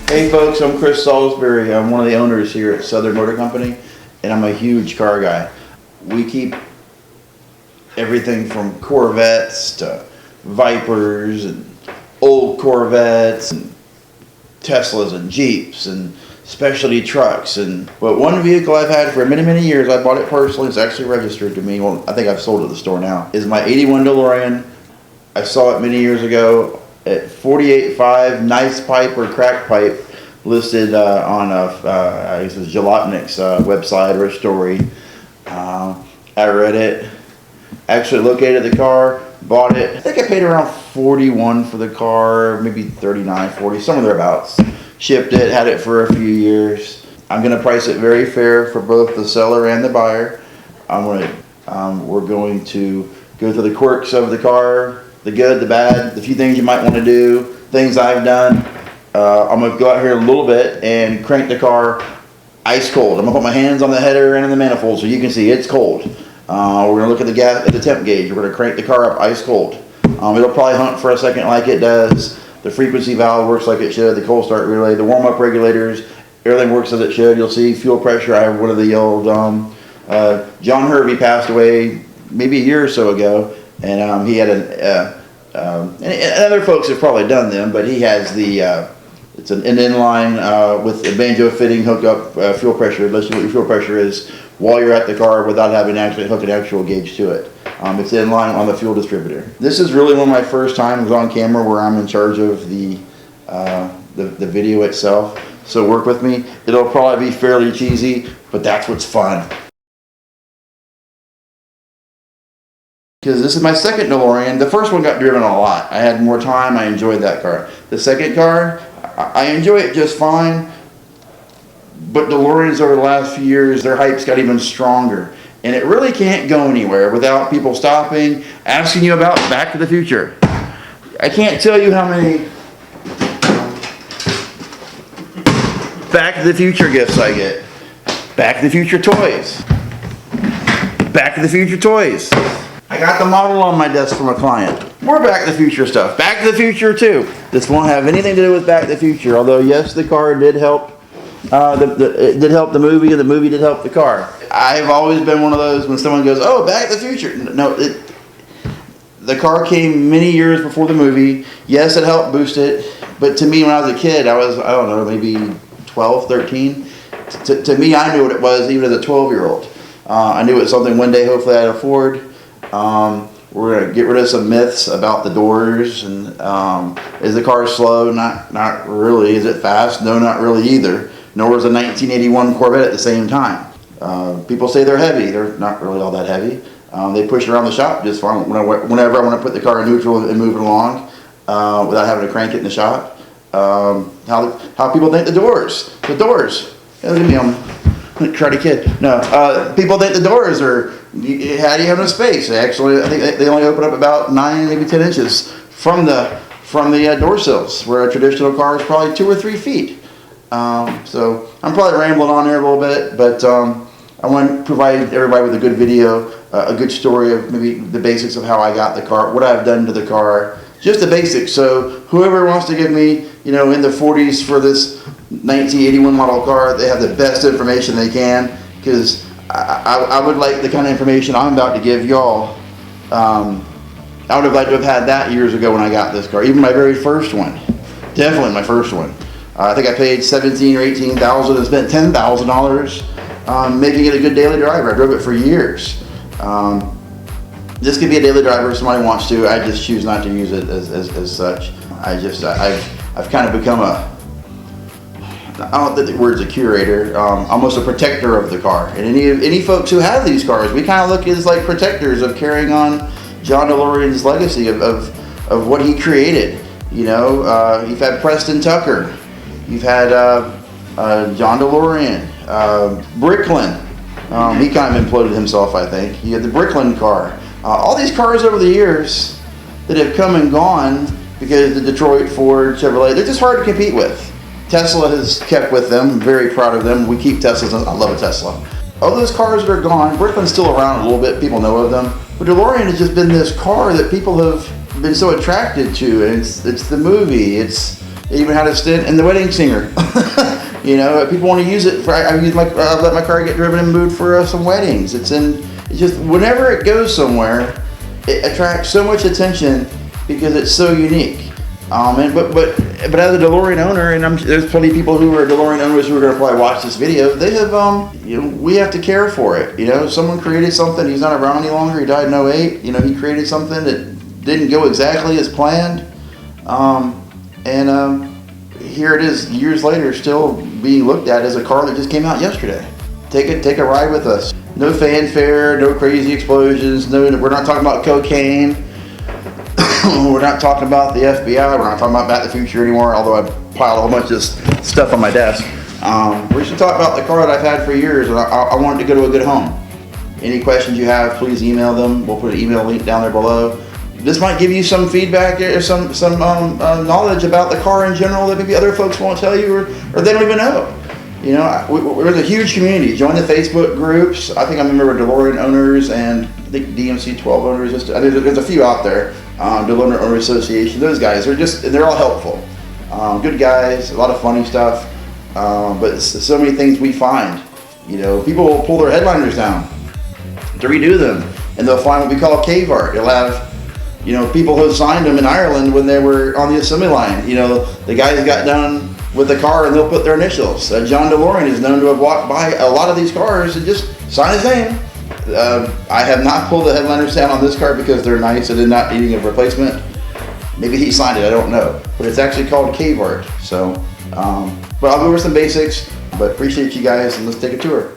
Hey folks, I'm Chris Salisbury. I'm one of the owners here at Southern Motor Company, and I'm a huge car guy. We keep everything from Corvettes to Vipers and old Corvettes and Teslas and Jeeps and specialty trucks. But one vehicle I've had for many years, I bought it personally, it's actually registered to me, well I think I've sold it at the store now, is my 81 DeLorean. I saw it many years ago at 48.5, nice pipe or crack pipe, listed on I guess it's Jalopnik's website or a story. I read it, actually located the car, bought it. I think I paid around 41 for the car, maybe 39, 40, somewhere thereabouts. Shipped it, had it for a few years. I'm gonna price it very fair for both the seller and the buyer. We're going to go through the quirks of the car, the good, the bad, the few things you might want to do, things I've done. I'm gonna go out here a little bit and crank the car ice cold. I'm gonna put my hands on the header and in the manifold so you can see it's cold. We're gonna look at the temp gauge. We're gonna crank the car up ice cold. It'll probably hunt for a second like it does. The frequency valve works like it should. The cold start relay, the warm up regulators, everything works as it should. You'll see fuel pressure. I have one of the old John Hervey passed away maybe a year or so ago, and he had and other folks have probably done them, but he has the it's an inline with a banjo fitting hookup fuel pressure. Lets you know what your fuel pressure is while you're at the car without having to actually hook an actual gauge to it. It's inline on the fuel distributor. This is really one of my first times on camera where I'm in charge of the video itself. So work with me. It'll probably be fairly cheesy, but that's what's fun. Because this is my second DeLorean. The first one got driven a lot. I had more time. I enjoyed that car. The second car, I enjoy it just fine. But DeLoreans over the last few years, their hype's got even stronger. And it really can't go anywhere without people stopping, asking you about Back to the Future. I can't tell you how many Back to the Future gifts I get. Back to the Future toys. Back to the Future toys. I got the model on my desk from a client. More Back to the Future stuff. Back to the Future 2. This won't have anything to do with Back to the Future, although yes, the car did help. It did help the movie, and the movie did help the car. I've always been one of those when someone goes, "Oh, Back to the Future." No, the car came many years before the movie. Yes, it helped boost it, but to me, when I was a kid, I don't know, maybe 12, 13. To me, I knew what it was, even as a 12-year-old. I knew it was something one day, hopefully, I'd afford. We're gonna get rid of some myths about the doors and is the car slow? Not really. Is it fast? No, not really either. Nor is a 1981 Corvette at the same time. People say they're heavy. They're not really all that heavy. They push around the shop just fine. Whenever I want to put the car in neutral and move it along without having to crank it in the shop. How people think the doors. Look at me, I'm a karate kid. No, people think the doors are. How do you have enough space? Actually, I think they only open up about 9, maybe 10 inches from the door sills, where a traditional car is probably 2 or 3 feet. So I'm probably rambling on here a little bit, but I want to provide everybody with a good video, a good story of maybe the basics of how I got the car, what I've done to the car, just the basics. So whoever wants to give me, in the 40s for this 1981 model car, they have the best information they can, because I would like the kind of information I'm about to give y'all. I would have liked to have had that years ago when I got this car, even my very first one. Definitely my first one. I think I paid $17,000 or $18,000 and spent $10,000 making it a good daily driver. I drove it for years. This could be a daily driver if somebody wants to. I just choose not to use it as such. I've kind of become I don't think the word's a curator, almost a protector of the car. And any folks who have these cars, we kind of look as like protectors of carrying on John DeLorean's legacy of what he created. You've had Preston Tucker. You've had John DeLorean, Bricklin. He kind of imploded himself, I think. You had the Bricklin car. All these cars over the years that have come and gone because the Detroit, Ford, Chevrolet, they're just hard to compete with. Tesla has kept with them. I'm very proud of them. We keep Teslas. I love a Tesla. All those cars that are gone, Bricklin's still around a little bit. People know of them. But DeLorean has just been this car that people have been so attracted to. And it's the movie. It's It even had a stint in The Wedding Singer. You know, people want to use it for. I've let my car get driven and moved for some weddings. It's just whenever it goes somewhere, it attracts so much attention because it's so unique. But as a DeLorean owner, and there's plenty of people who are DeLorean owners who are going to probably watch this video. They have, we have to care for it. You know, someone created something. He's not around any longer. He died in 2008. You know, he created something that didn't go exactly as planned, here it is years later, still being looked at as a car that just came out yesterday. Take a ride with us. No fanfare, no crazy explosions. No, we're not talking about cocaine. We're not talking about the FBI. We're not talking about Back to the Future anymore. Although I piled a whole bunch of stuff on my desk. We're just talking about the car that I've had for years, and I want it to go to a good home. Any questions you have, please email them. We'll put an email link down there below. This might give you some feedback or some knowledge about the car in general that maybe other folks won't tell you or they don't even know. You know, we're a huge community. Join the Facebook groups. I think I'm a member of DeLorean owners and I think DMC 12 owners. There's a few out there. DeLorean Owner Association. Those guys they're all helpful. Good guys. A lot of funny stuff. But so many things we find. You know, people will pull their headliners down to redo them, and they'll find what we call cave art. You'll have, you know, people who signed them in Ireland when they were on the assembly line. You know, the guys got done with the car and they'll put their initials. John DeLorean is known to have walked by a lot of these cars and just sign his name. I have not pulled the headliners down on this car because they're nice and they're not needing a replacement. Maybe he signed it, I don't know. But it's actually called cave art. So, but I'll go over some basics, but appreciate you guys and let's take a tour.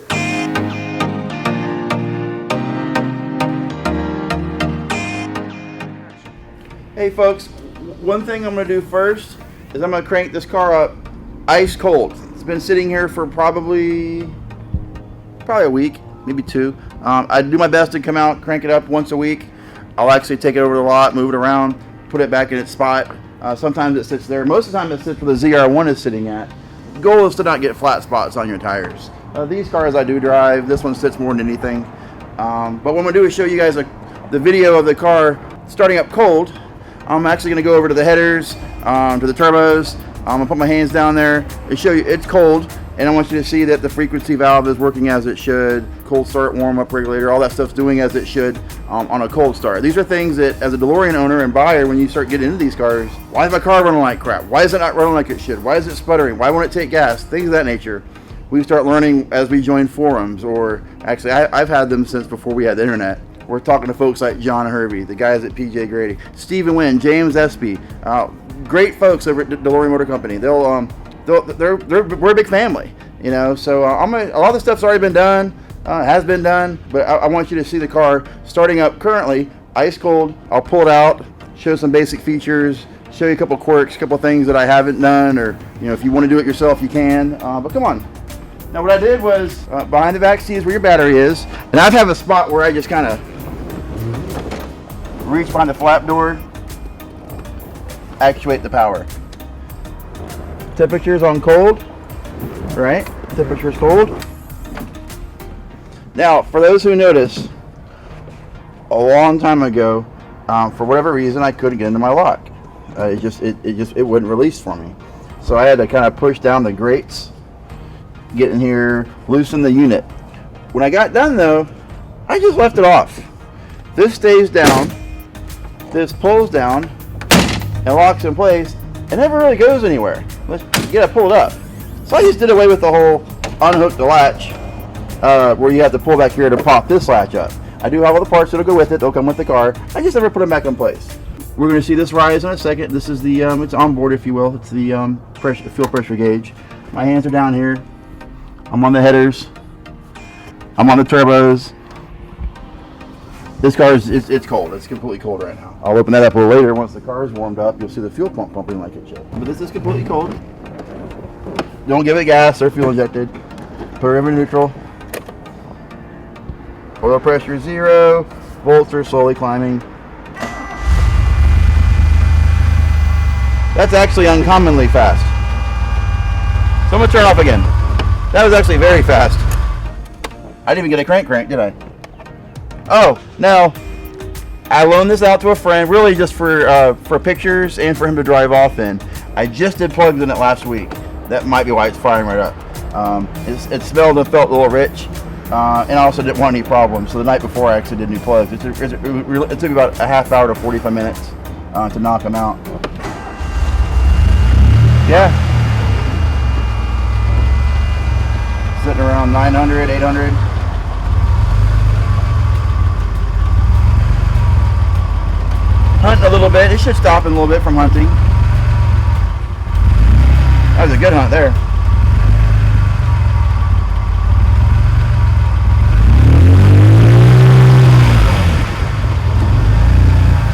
Hey folks, one thing I'm going to do first is I'm going to crank this car up ice cold. It's been sitting here for probably a week, maybe two. I do my best to come out, crank it up once a week. I'll actually take it over the lot, move it around, put it back in its spot. Sometimes it sits there. Most of the time it sits where the ZR1 is sitting at. The goal is to not get flat spots on your tires. These cars I do drive, this one sits more than anything. But what I'm going to do is show you guys the video of the car starting up cold. I'm actually going to go over to the headers, to the turbos. I'm going to put my hands down there and show you it's cold, and I want you to see that the frequency valve is working as it should, cold start, warm up regulator, all that stuff's doing as it should on a cold start. These are things that as a DeLorean owner and buyer, when you start getting into these cars, why is my car running like crap? Why is it not running like it should? Why is it sputtering? Why won't it take gas? Things of that nature. We start learning as we join forums, or actually I've had them since before we had the internet. We're talking to folks like John Hervey, the guys at PJ Grady, Stephen Wynn, James Espy, great folks over at DeLorean Motor Company. We're a big family, you know. So a lot of the stuff's already been done, has been done, but I want you to see the car starting up currently, ice cold. I'll pull it out, show some basic features, show you a couple quirks, a couple things that I haven't done, or you know, if you want to do it yourself, you can. But come on. Now what I did was behind the back seat is where your battery is, and I have a spot where I just kind of reach behind the flap door, actuate the power. Temperature's on cold, right? Temperature's cold. Now, for those who notice, a long time ago, for whatever reason, I couldn't get into my lock. It wouldn't release for me. So I had to kind of push down the grates, get in here, loosen the unit. When I got done though, I just left it off. This stays down. This pulls down and locks in place. It never really goes anywhere. You gotta pull it up. So I just did away with the whole unhook the latch, where you have to pull back here to pop this latch up. I do have all the parts that'll go with it. They'll come with the car. I just never put them back in place. We're gonna see this rise in a second. This is the it's on board, if you will. It's the fuel pressure gauge. My hands are down here. I'm on the headers. I'm on the turbos. This car it's cold. It's completely cold right now. I'll open that up a little later. Once the car is warmed up, you'll see the fuel pump pumping like it should. But this is completely cold. Don't give it gas or fuel injected. Put it in neutral. Oil pressure is 0. Volts are slowly climbing. That's actually uncommonly fast. So I'm gonna turn off again. That was actually very fast. I didn't even get a crank, did I? Oh, no. I loaned this out to a friend, really just for pictures and for him to drive off in. I just did plugs in it last week. That might be why it's firing right up. It smelled and felt a little rich, and I also didn't want any problems. So the night before I actually did new plugs. It took me about a half hour to 45 minutes to knock them out. Yeah. Sitting around 900, 800. Hunting a little bit. It should stop in a little bit from hunting. That was a good hunt there.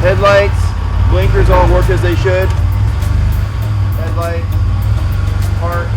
Headlights, blinkers all work as they should. Headlights, park.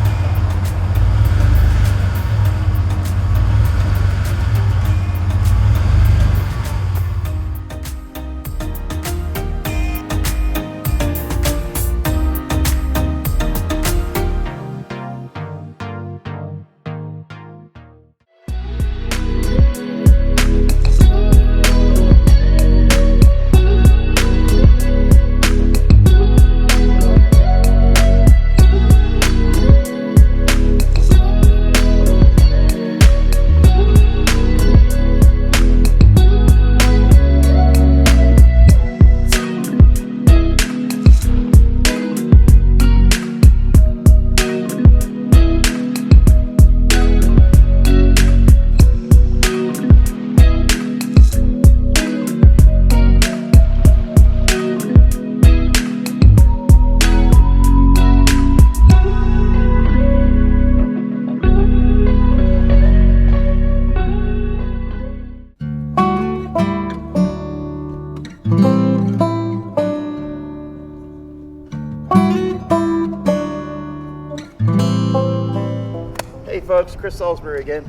Folks, Chris Salisbury again.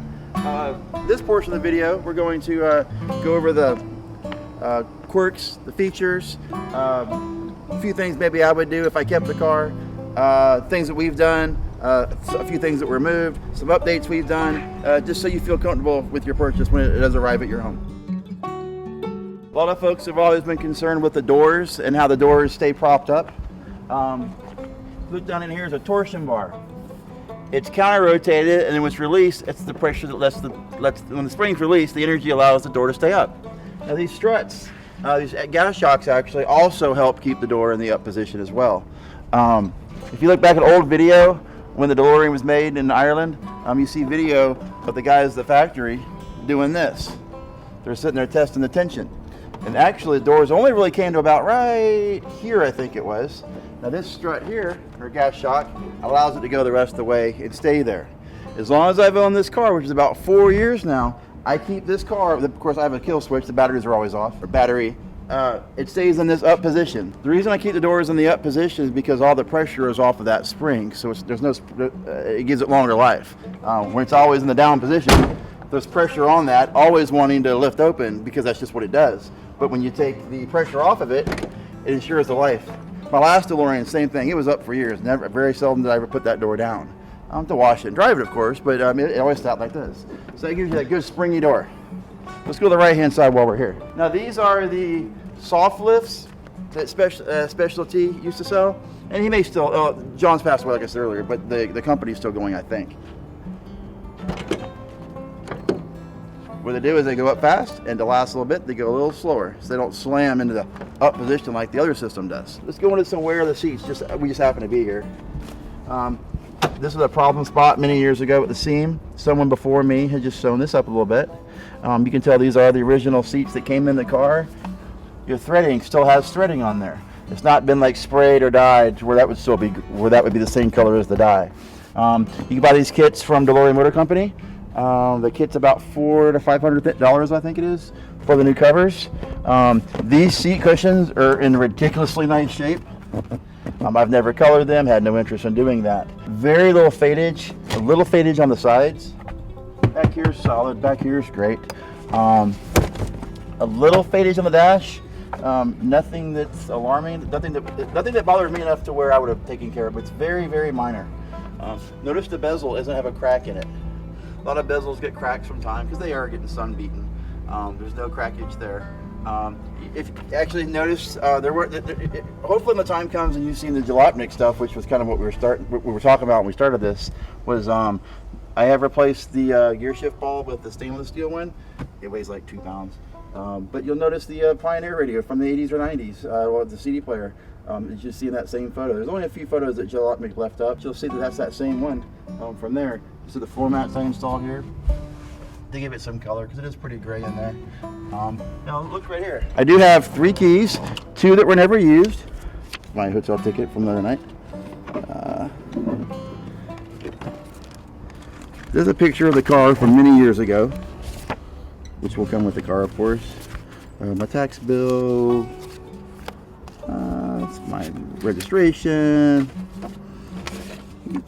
This portion of the video, we're going to go over the quirks, the features, a few things maybe I would do if I kept the car, things that we've done, a few things that were moved, some updates we've done, just so you feel comfortable with your purchase when it does arrive at your home. A lot of folks have always been concerned with the doors and how the doors stay propped up. Look down in here is a torsion bar. It's counter-rotated, and then when it's released, it's the pressure that lets when the spring's released, the energy allows the door to stay up. Now these struts, these gas shocks actually also help keep the door in the up position as well. If you look back at old video, when the DeLorean was made in Ireland, you see video of the guys at the factory doing this. They're sitting there testing the tension. And actually the doors only really came to about right here, I think it was. Now this strut here, or gas shock, allows it to go the rest of the way and stay there. As long as I've owned this car, which is about 4 years now, I keep this car, of course I have a kill switch, the batteries are always off, or battery, it stays in this up position. The reason I keep the doors in the up position is because all the pressure is off of that spring, so it gives it longer life. When it's always in the down position, there's pressure on that, always wanting to lift open because that's just what it does. But when you take the pressure off of it, it ensures the life. My last DeLorean, same thing. It was up for years. Very seldom did I ever put that door down. To wash it and drive it, of course, but it always stopped like this. So that gives you that good springy door. Let's go to the right-hand side while we're here. Now these are the soft lifts that Specialty used to sell, and he may still. John's passed away, like I said earlier, but the company's still going, I think. What they do is they go up fast, and to last a little bit, they go a little slower, so they don't slam into the up position like the other system does. Let's go into some wear of the seats. We just happen to be here. This was a problem spot many years ago with the seam. Someone before me had just sewn this up a little bit. You can tell these are the original seats that came in the car. Your threading still has threading on there. It's not been like sprayed or dyed to where that would be the same color as the dye. You can buy these kits from DeLorean Motor Company. The kit's about $400 to $500, I think it is, for the new covers. These seat cushions are in ridiculously nice shape. I've never colored them, had no interest in doing that. Very little fadage, a little fadage on the sides. Back here's solid, back here's great. A little fadage on the dash. Nothing that's alarming, nothing that bothers me enough to where I would have taken care of, but it's very, very minor. Notice the bezel doesn't have a crack in it. A lot of bezels get cracks from time because they are getting sun beaten. There's no crackage there. If you actually noticed, hopefully when the time comes and you've seen the Jalopnik stuff, which was kind of what we were talking about when we started this, was I have replaced the gear shift ball with the stainless steel one. It weighs like 2 pounds. But you'll notice the Pioneer radio from the 80s or 90s, or the CD player. You just see in that same photo. There's only a few photos that Jalopnik left up. You'll see that that's that same one from there. So the floor mats I installed here, they give it some color because it is pretty gray in there. Now look right here. I do have 3 keys, 2 that were never used. My hotel ticket from the other night. There's a picture of the car from many years ago, which will come with the car, of course. My tax bill. It's my registration.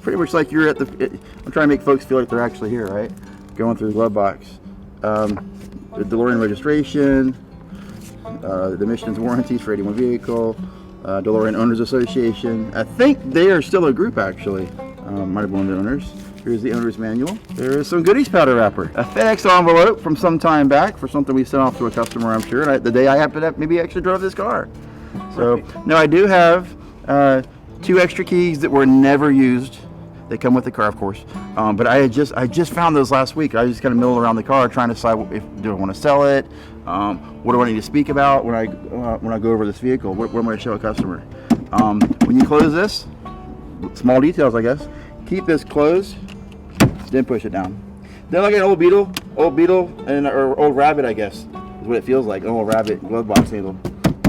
Pretty much like you're at the. I'm trying to make folks feel like they're actually here, right? Going through the glove box. The DeLorean registration, the emissions warranties for 81 vehicle, DeLorean Owners Association. I think they are still a group actually. Might have been the owners. Here's the owner's manual. There is some goodies powder wrapper. A FedEx envelope from some time back for something we sent off to a customer, I'm sure. And the day I happened to maybe actually drove this car. So now I do have 2 extra keys that were never used. They come with the car, of course. But I just found those last week. I just kind of milled around the car trying to decide do I want to sell it? What do I need to speak about when I go over this vehicle? What am I going to show a customer? When you close this, small details, I guess. Keep this closed, then push it down. Then like an old Beetle, or old Rabbit, I guess, is what it feels like. An old Rabbit glove box handle.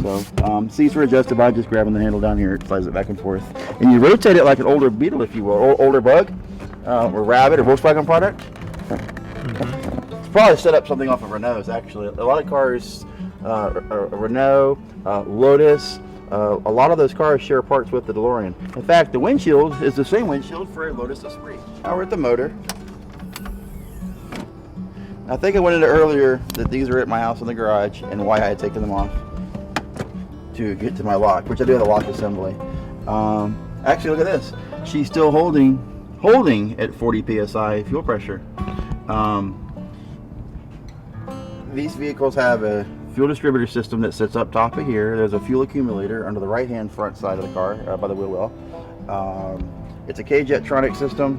So seats are adjusted by just grabbing the handle down here. It slides it back and forth. And you rotate it like an older Beetle, if you will, or older Bug, or Rabbit, or Volkswagen product. It's probably set up something off of Renault's, actually. A lot of cars, Renault, Lotus, a lot of those cars share parts with the DeLorean. In fact, the windshield is the same windshield for a Lotus Esprit. Now we're at the motor. I think I went into earlier that these are at my house in the garage and why I had taken them off to get to my lock, which I do have a lock assembly. Actually, look at this. She's still holding at 40 psi fuel pressure. These vehicles have a fuel distributor system that sits up top of here. There's a fuel accumulator under the right-hand front side of the car by the wheel well. It's a K-Jetronic system.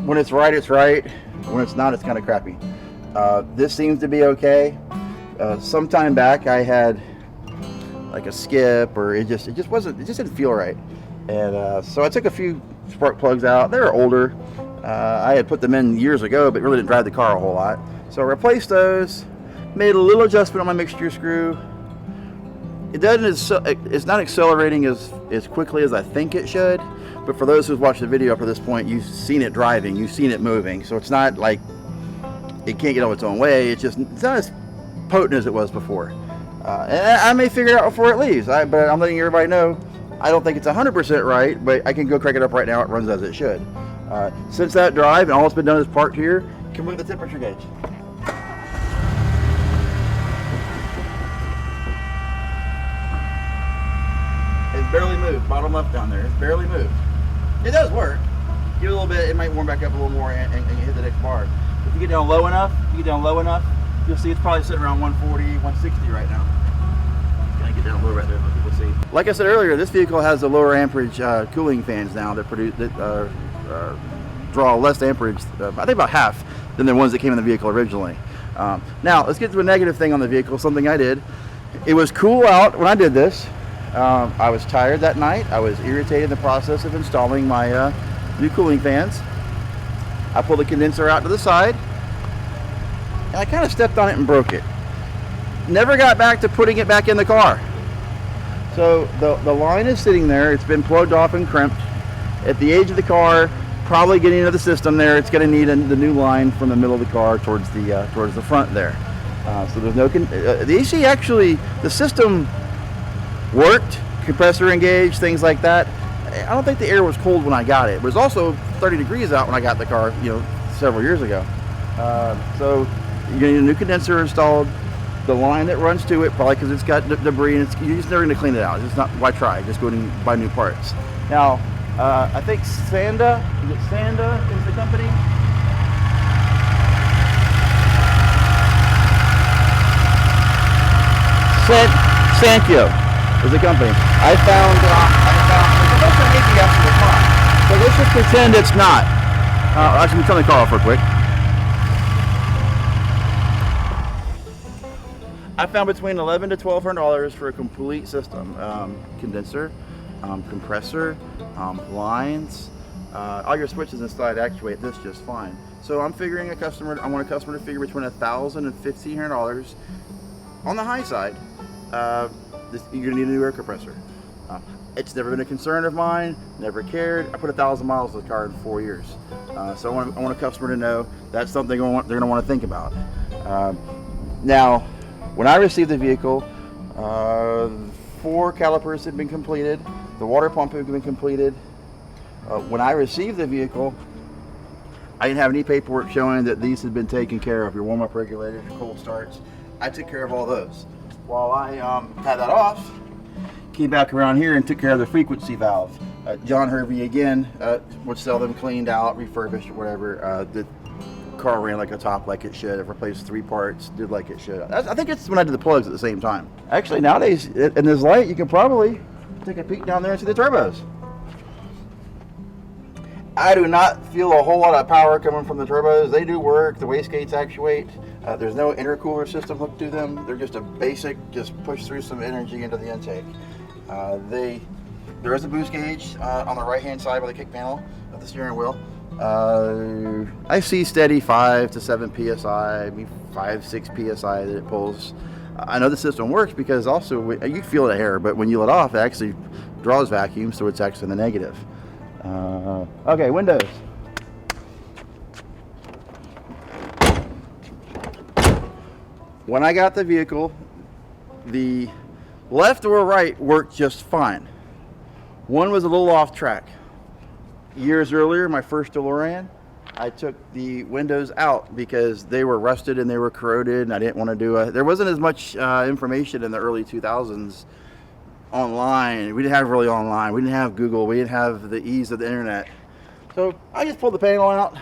When it's right, it's right. When it's not, it's kind of crappy. This seems to be okay. Some time back, I had like a skip, or it just didn't feel right. And so I took a few spark plugs out. They were older. I had put them in years ago, but really didn't drive the car a whole lot. So I replaced those. Made a little adjustment on my mixture screw. It's not accelerating as quickly as I think it should, but for those who've watched the video up to this point, you've seen it driving, you've seen it moving, so it's not like it can't get on its own way. It's not as potent as it was before. And I may figure it out before it leaves, but I'm letting everybody know I don't think it's 100% right, but I can go crank it up right now. It runs as it should. Since that drive, and all it's been done is parked here, you can move the temperature gauge. It's barely moved, bottom left down there. It's barely moved. It does work. Give it a little bit, it might warm back up a little more and hit the next bar. If you get down low enough, you'll see it's probably sitting around 140, 160 right now. Gonna get down low right there, let people see. Like I said earlier, this vehicle has the lower amperage cooling fans now that draw less amperage, I think about half than the ones that came in the vehicle originally. Now, let's get to a negative thing on the vehicle, something I did. It was cool out when I did this. I was tired that night. I was irritated in the process of installing my new cooling fans. I pulled the condenser out to the side, and I kind of stepped on it and broke it. Never got back to putting it back in the car. So the line is sitting there. It's been plugged off and crimped. At the edge of the car, probably getting into the system there, it's going to need the new line from the middle of the car towards the front there. So there's no the AC actually, the system worked, compressor engaged, things like that. I don't think the air was cold when I got it. It was also 30 degrees out when I got the car, several years ago. So you're gonna need a new condenser installed. The line that runs to it, probably because it's got debris, and you're just never gonna clean it out. It's not, why try? Just go and buy new parts. Now, I think Sanda is the company. Sankyo is the company. I found it's supposed to make the after the car. So let's just pretend it's not. Actually, turn the car off real quick. I found between $1,100 to $1,200 for a complete system. Condenser, compressor, lines, all your switches inside actuate this just fine. So I'm figuring I want a customer to figure between $1,000 and $1,500. On the high side, you're gonna need a new air compressor. It's never been a concern of mine, never cared. I put 1,000 miles on the car in 4 years. So I want a customer to know that's something they're gonna want to think about. Now, when I received the vehicle, 4 calipers had been completed, the water pump had been completed. When I received the vehicle, I didn't have any paperwork showing that these had been taken care of, your warm-up regulators, your cold starts. I took care of all those. While I had that off, came back around here and took care of the frequency valve. John Hervey again would sell them cleaned out, refurbished, or whatever. The car ran like a top like it should. It replaced 3 parts, did like it should. I think it's when I did the plugs at the same time. Actually, nowadays, in this light, you can probably take a peek down there and see the turbos. I do not feel a whole lot of power coming from the turbos. They do work, the wastegates actuate. There's no intercooler system hooked to them. They're just a basic, just push through some energy into the intake. There is a boost gauge on the right-hand side by the kick panel of the steering wheel. I see steady 5 to 7 psi, maybe 5, 6 psi that it pulls. I know the system works because also you feel the air, but when you let off, it actually draws vacuum, so it's actually in the negative. Okay, windows. When I got the vehicle, the left or right worked just fine. One was a little off track. Years earlier, my first DeLorean, I took the windows out because they were rusted and they were corroded, and I didn't want to do there wasn't as much information in the early 2000s online. We didn't have really online. We didn't have Google. We didn't have the ease of the internet. So I just pulled the panel out,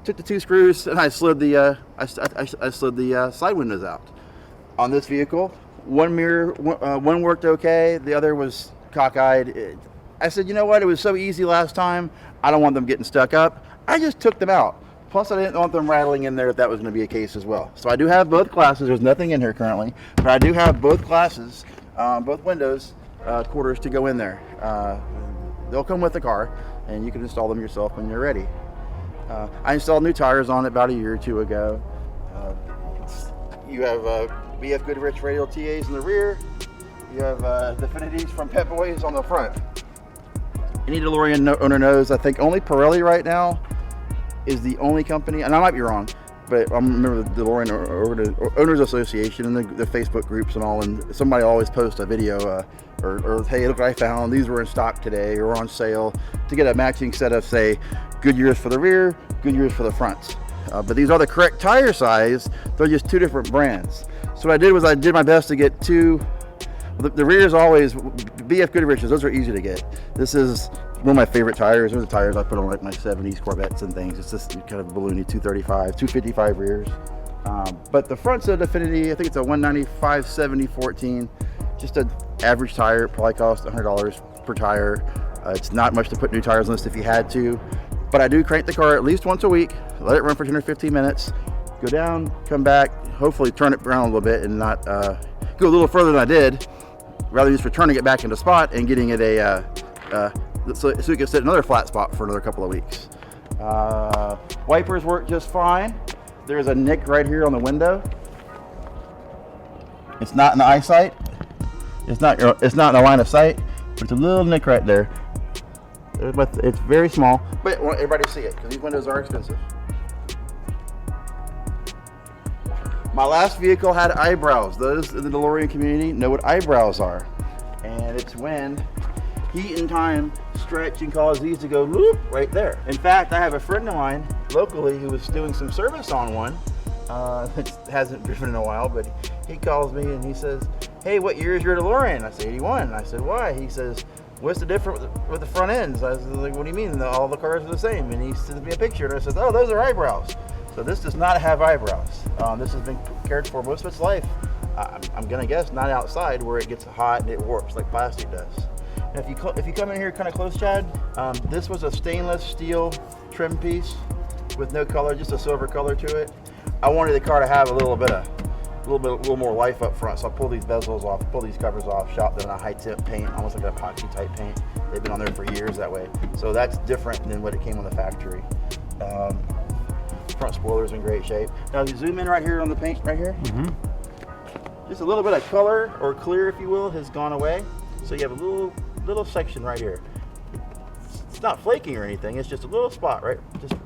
took the 2 screws, and I slid the I slid the side windows out. On this vehicle, one mirror, one worked okay. The other was cockeyed. I said, you know what? It was so easy last time. I don't want them getting stuck up. I just took them out. Plus, I didn't want them rattling in there if that was going to be a case as well. So I do have both classes. There's nothing in here currently, but I do have both classes, both windows, quarters to go in there. They'll come with the car, and you can install them yourself when you're ready. I installed new tires on it about a year or 2 ago. You have BF Goodrich radial TAs in the rear. You have Definities from Pep Boys on the front. Any DeLorean owner knows, I think only Pirelli right now is the only company, and I might be wrong, but I remember the DeLorean Owners Association and the Facebook groups and all, and somebody always posts a video or hey, look what I found, these were in stock today or on sale, to get a matching set of, say, Goodyears for the rear, Goodyears for the front. But these are the correct tire size, they're just 2 different brands. So what I did was I did my best to get 2. The rear is always BF Goodrich's. Those are easy to get. This is one of my favorite tires. Those are the tires I put on like my 70s Corvettes and things. It's just kind of balloony 235, 255 rears. But the front's a Definity. I think it's a 195 70 14. Just an average tire. Probably cost $100 per tire. It's not much to put new tires on this if you had to. But I do crank the car at least once a week. Let it run for 10 or 15 minutes. Go down, come back. Hopefully turn it around a little bit and not go a little further than I did. Rather just returning it back into spot and getting it so it can sit in another flat spot for another couple of weeks. Wipers work just fine. There's a nick right here on the window. It's not in the eyesight. It's not in the line of sight, but it's a little nick right there. But it's very small, but I want everybody to see it because these windows are expensive. My last vehicle had eyebrows. Those in the DeLorean community know what eyebrows are. And it's when heat and time stretch and cause these to go loop right there. In fact, I have a friend of mine locally who was doing some service on one that hasn't driven in a while, but he calls me and he says, hey, what year is your DeLorean? I say 81. I said, why? He says, what's the difference with the front ends? I was like, what do you mean? All the cars are the same. And he sends me a picture and I said, oh, those are eyebrows. So this does not have eyebrows. This has been cared for most of its life. I'm gonna guess not outside where it gets hot and it warps like plastic does. And if you come in here kind of close, Chad, this was a stainless steel trim piece with no color, just a silver color to it. I wanted the car to have a little more life up front, so I pulled these bezels off, pulled these covers off, shot them in a high temp paint, almost like an epoxy type paint. They've been on there for years that way, so that's different than what it came on the factory. Front spoiler's in great shape. Now if you zoom in right here on the paint right here, just a little bit of color or clear, if you will, has gone away. So you have a little section right here. It's not flaking or anything. It's just a little spot, right?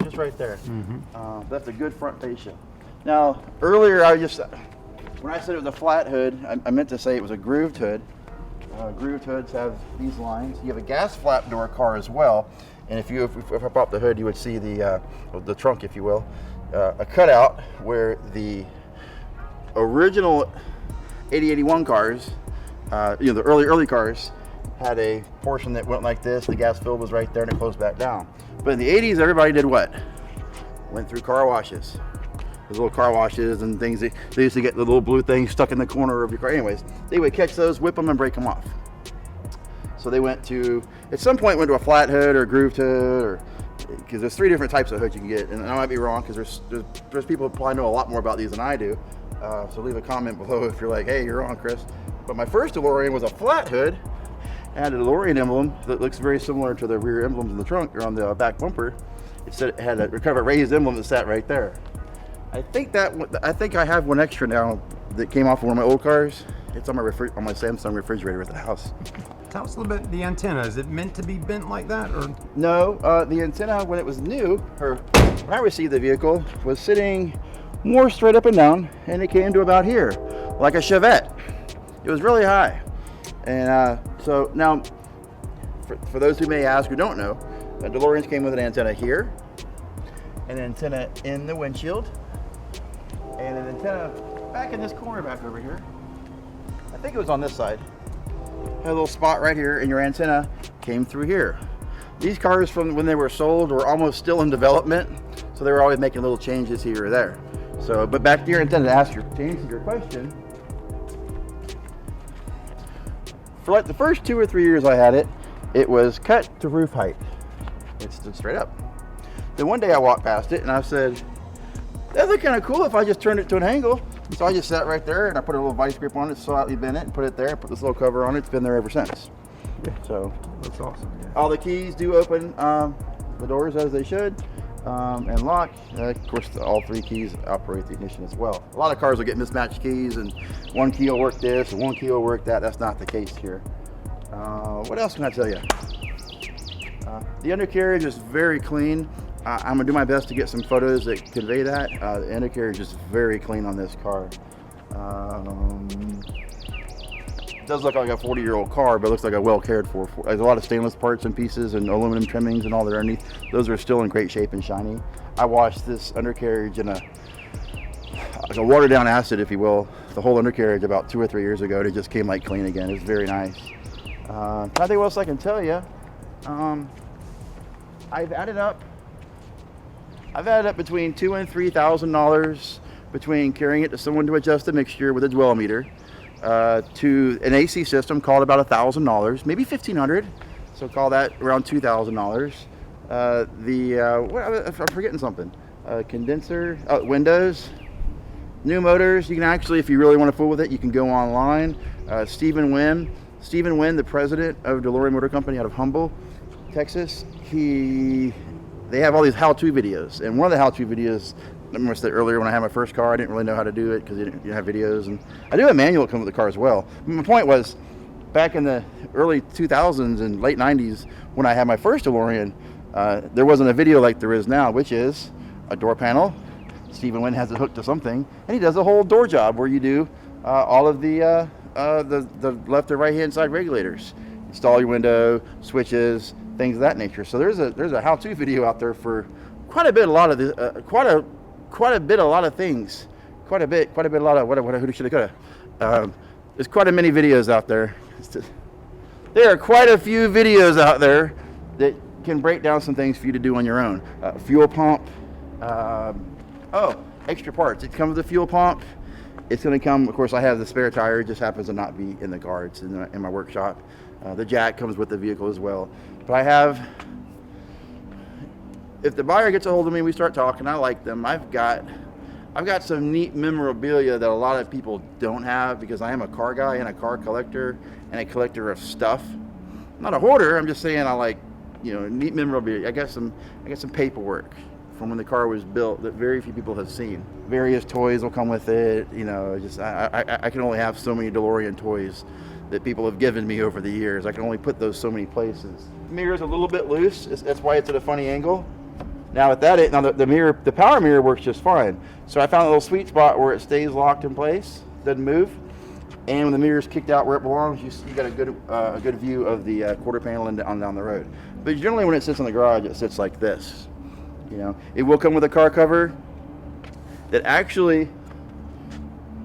Just right there. That's a good front fascia. Now earlier when I said it was a flat hood, I meant to say it was a grooved hood. Grooved hoods have these lines. You have a gas flap door car as well. And if I pop the hood, you would see the trunk, if you will, a cutout where the original 8081 cars, the early cars, had a portion that went like this. The gas fill was right there and it closed back down. But in the 80s, everybody did what? Went through car washes. Those little car washes and things. They used to get the little blue things stuck in the corner of your car. Anyways, they would catch those, whip them, and break them off. So they at some point went to a flat hood or a grooved hood, or because there's 3 different types of hoods you can get, and I might be wrong because there's people who probably know a lot more about these than I do. So leave a comment below if you're like, hey, you're wrong, Chris. But my first DeLorean was a flat hood, and had a DeLorean emblem that looks very similar to the rear emblems in the trunk or on the back bumper. It had a kind of a raised emblem that sat right there. I think I have one extra now that came off of one of my old cars. It's on my Samsung refrigerator at the house. Tell us a little bit the antenna. Is it meant to be bent like that, or? No, the antenna when it was new, or when I received the vehicle, was sitting more straight up and down, and it came to about here, like a Chevette. It was really high, and so now, for those who may ask who don't know, DeLoreans came with an antenna here, an antenna in the windshield, and an antenna back in this corner back over here. I think it was on this side. Had a little spot right here, and your antenna came through here. These cars from when they were sold were almost still in development, so they were always making little changes here or there. So, but back to your antenna to answer your question. For like the first 2 or 3 years I had it, it was cut to roof height. It stood straight up. Then one day I walked past it and I said, that'd look kind of cool if I just turned it to an angle. So I just sat right there and I put a little vice grip on it, slightly bent it, and put it there, put this little cover on it. It's been there ever since. So that's awesome. Yeah. All the keys do open the doors as they should, and lock. Of course, all 3 keys operate the ignition as well. A lot of cars will get mismatched keys, and one key will work this, and one key will work that. That's not the case here. What else can I tell you? The undercarriage is very clean. I'm gonna do my best to get some photos that convey that. The undercarriage is very clean on this car. It does look like a 40-year-old car, but it looks like a well cared for. There's a lot of stainless parts and pieces and aluminum trimmings and all that are underneath. Those are still in great shape and shiny. I washed this undercarriage in a watered down acid, if you will, the whole undercarriage about 2 or 3 years ago, and it just came like clean again. It's very nice. I think what else I can tell you. I've added up between $2,000 and $3,000 between carrying it to someone to adjust the mixture with a dwell meter, to an AC system, called about $1,000, maybe $1,500. So call that around $2,000. I'm forgetting something. Condenser, windows, new motors. You can actually, if you really want to fool with it, you can go online. Stephen Wynn, the president of DeLorean Motor Company out of Humble, Texas. They have all these how-to videos, and one of the how-to videos, I remember I said earlier when I had my first car, I didn't really know how to do it because you didn't have videos, and I do have a manual come with the car as well. My point was, back in the early 2000s and late 90s, when I had my first DeLorean, there wasn't a video like there is now, which is a door panel. Stephen Wynn has it hooked to something, and he does a whole door job where you do all of the left or right-hand side regulators, install your window, switches, things of that nature. So there's a how-to video out there for quite a bit, a lot of things. There's quite a many videos out there. There are quite a few videos out there that can break down some things for you to do on your own. Fuel pump. Extra parts. It comes with a fuel pump It's going to come, of course, I have the spare tire. It just happens to not be in the car. It's in my workshop. The jack comes with the vehicle as well. But I have, if the buyer gets a hold of me, we start talking, I like them. I've got some neat memorabilia that a lot of people don't have, because I am a car guy and a car collector and a collector of stuff. I'm not a hoarder. I'm just saying I like, neat memorabilia. I got some paperwork from when the car was built that very few people have seen. Various toys will come with it. I can only have so many DeLorean toys that people have given me over the years. I can only put those so many places. The mirror's a little bit loose. That's why it's at a funny angle. Now the power mirror works just fine. So I found a little sweet spot where it stays locked in place, doesn't move, and when the mirror's kicked out where it belongs, you got a good view of the quarter panel and on down the road. But generally, when it sits in the garage, it sits like this. It will come with a car cover that actually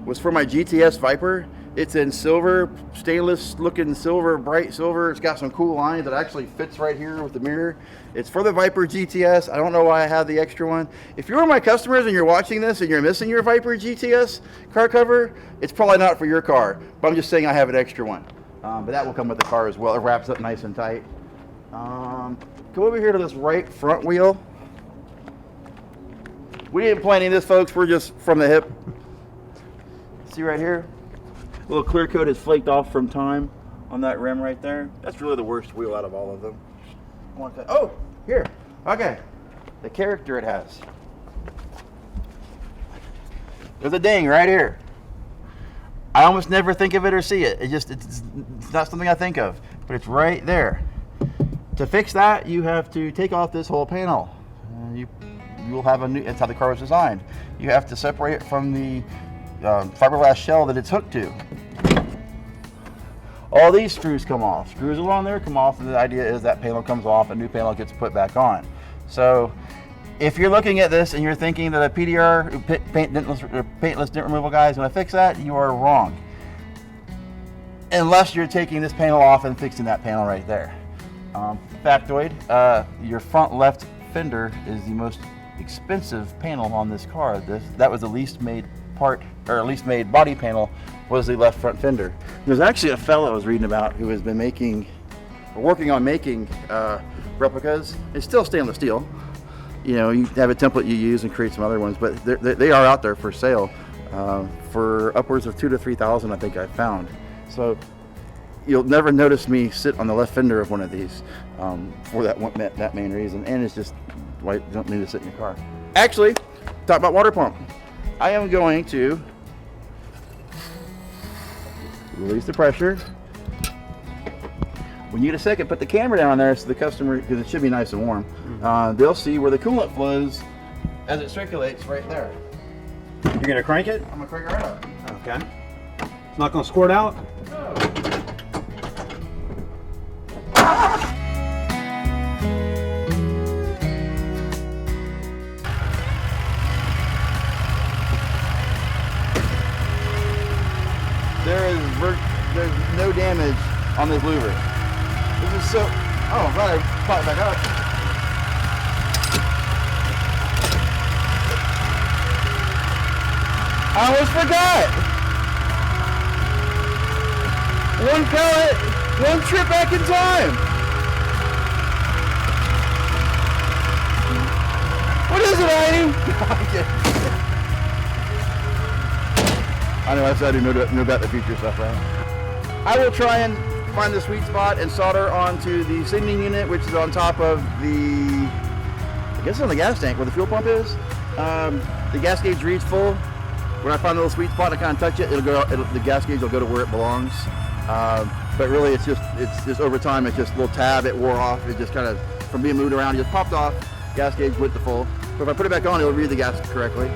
was for my GTS Viper. It's in silver, stainless looking silver, bright silver. It's got some cool lines that actually fits right here with the mirror. It's for the Viper GTS. I don't know why I have the extra one. If you're one of my customers and you're watching this and you're missing your Viper GTS car cover, it's probably not for your car, but I'm just saying I have an extra one. But that will come with the car as well. It wraps up nice and tight. Come over here to this right front wheel. We didn't plan any of this, folks. We're just from the hip. See right here? A little clear coat is flaked off from time on that rim right there. That's really the worst wheel out of all of them. Oh, here. Okay. The character it has. There's a ding right here. I almost never think of it or see it. It's not something I think of, but it's right there. To fix that, you have to take off this whole panel. You'll have a new, that's how the car was designed. You have to separate it from the fiberglass shell that it's hooked to. All these screws come off. Screws along there come off, and the idea is that panel comes off, a new panel gets put back on. So if you're looking at this and you're thinking that a PDR, paintless dent removal guy, is going to fix that, you are wrong. Unless you're taking this panel off and fixing that panel right there. Factoid, your front left fender is the most expensive panel on this car. That was the least made part, or least made body panel, was the left front fender. There's actually a fellow I was reading about who has been working on making replicas. It's still stainless steel. You have a template you use and create some other ones, but they are out there for sale for upwards of $2,000 to $3,000, I think I found. So you'll never notice me sit on the left fender of one of these for that main reason, and it's just why you don't need to sit in your car. Actually, talk about water pump. I am going to release the pressure. When you get a second, put the camera down there so the customer, because it should be nice and warm, they'll see where the coolant flows as it circulates right there. You're gonna crank it? I'm gonna crank it right up. Okay. It's not gonna squirt out? No. There's no damage on this louver. This is so, oh, I'm glad I popped it back up. I almost forgot. One pellet, one trip back in time. What is it, Heidi? I know, I do know about the future stuff, right? I will try and find the sweet spot and solder onto the sending unit, which is on top of the, I guess it's on the gas tank where the fuel pump is. The gas gauge reads full. When I find a little sweet spot, I kind of touch it, the gas gauge will go to where it belongs. But really, it's just over time, it's just a little tab, it wore off. It just kind of, from being moved around, it just popped off. Gas gauge went to full. But if I put it back on, it'll read the gas correctly.